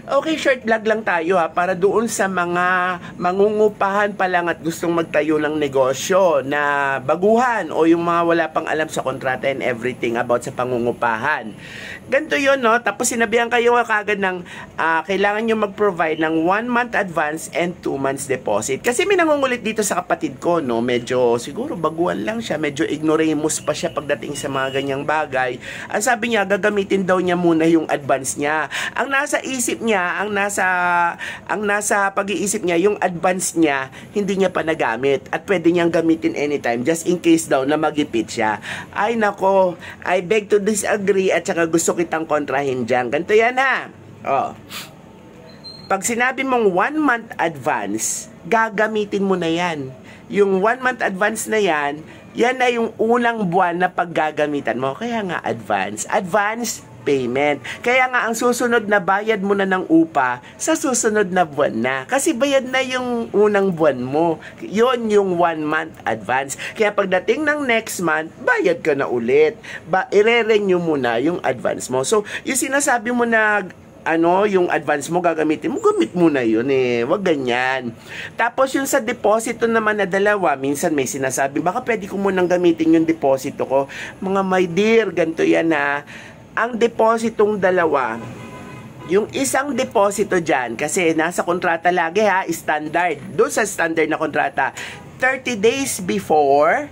Okay, short vlog lang tayo para doon sa mga mangungupahan pa lang at gustong magtayo ng negosyo na baguhan o yung mga wala pang alam sa kontrata and everything about sa pangungupahan. Ganito yun, no? Tapos sinabihan kayo kagad ng kailangan nyo mag-provide ng 1 month advance and 2 months deposit. Kasi may nangungulit dito sa kapatid ko, no? Medyo siguro baguhan lang siya, medyo ignoramus pa siya pagdating sa mga ganyang bagay. Ang sabi niya, gagamitin daw niya muna yung advance niya. Ang nasa isip niya, ang nasa pag-iisip niya, yung advance niya, hindi niya pa nagamit at pwede niyang gamitin anytime just in case daw na magipit siya. Ay nako, I beg to disagree at saka gusto kitang kontrahin dyan. Ganito yan ha. Pag sinabi mong 1 month advance, gagamitin mo na yan. Yung 1 month advance na yan, yan na yung unang buwan na paggagamitan mo. Kaya nga advance payment. Kaya nga ang susunod na bayad mo na ng upa sa susunod na buwan na. Kasi bayad na yung unang buwan mo. Yon yung 1 month advance. Kaya pagdating ng next month, bayad ka na ulit. I-renew mo na yung advance mo. So, yung sinasabi mo na yung advance mo gagamitin mo, gamit mo na yun eh. Wag ganyan. Tapos yung sa deposito naman na dalawa, minsan may sinasabi, baka pwede ko munang gamitin yung deposito ko. Mga my dear, ganito yan ha. Ang depositong dalawa, yung isang deposito dyan, kasi nasa kontrata lagi ha, standard. Doon sa standard na kontrata, 30 days before,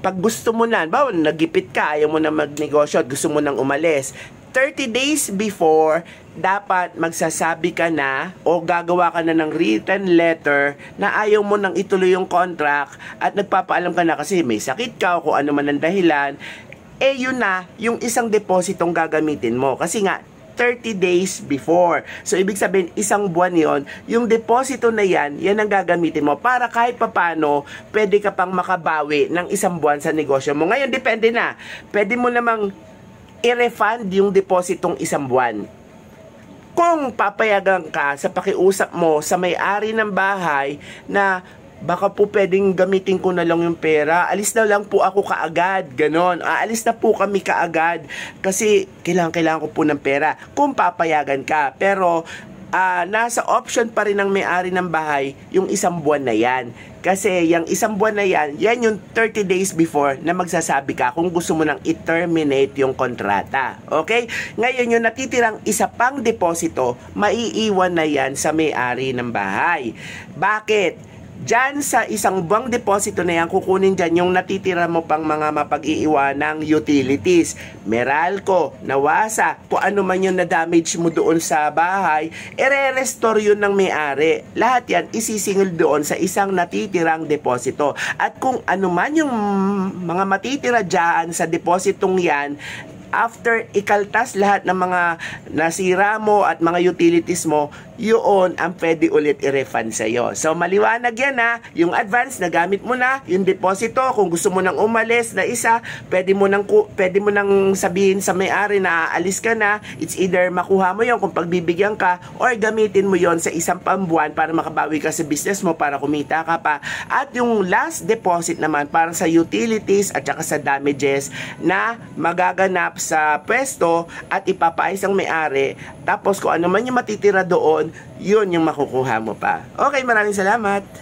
pag gusto mo na, nagipit ka, ayaw mo na magnegosyo at gusto mo nang umalis, 30 days before, dapat magsasabi ka na o gagawa ka na ng written letter na ayaw mo nang ituloy yung contract at nagpapaalam ka na kasi may sakit ka o kung ano man ang dahilan, yun na yung isang depositong gagamitin mo. Kasi nga, 30 days before. So, ibig sabihin, isang buwan yon, yung deposito na yan ang gagamitin mo para kahit papano, pwede ka pang makabawi ng isang buwan sa negosyo mo. Ngayon, depende na. Pwede mo namang i-refund yung depositong isang buwan. Kung papayagan ka sa pakiusap mo sa may-ari ng bahay na baka po pwedeng gamitin ko na lang yung pera, alis na lang po ako kaagad, ganon. Aalis na po kami kaagad kasi kailangan ko po ng pera. Kung papayagan ka, pero nasa option pa rin ng may-ari ng bahay yung isang buwan na yan. Kasi yung isang buwan na yan yung 30 days before na magsasabi ka kung gusto mo nang i-terminate yung kontrata. Okay? Ngayon yung natitirang isa pang deposito, maiiwan na yan sa may-ari ng bahay. Bakit? Diyan sa isang buwang deposito na yan, kukunin dyan yung natitira mo pang mga mapag-iiwanang utilities. Meralco, Nawasa, kung ano man yung na-damage mo doon sa bahay, ire-restore yun ng may-ari. Lahat yan isisingil doon sa isang natitirang deposito. At kung ano man yung mga matitira dyan sa depositong yan, after ikaltas lahat ng mga nasira mo at mga utilities mo, yun ang pwede ulit i-refund sa'yo. So, maliwanag yan ha. Yung advance, nagamit mo na. Yung deposito, kung gusto mo nang umalis na isa, pwede mo nang sabihin sa may-ari na aalis ka na. It's either makuha mo yon kung pagbibigyan ka or gamitin mo yon sa isang pambuwan para makabawi ka sa business mo para kumita ka pa. At yung last deposit naman para sa utilities at saka sa damages na magaganap sa pwesto at ipapaayos ang may-ari. Tapos kung ano man yung matitira doon, yun yung makukuha mo pa. Okay, maraming salamat.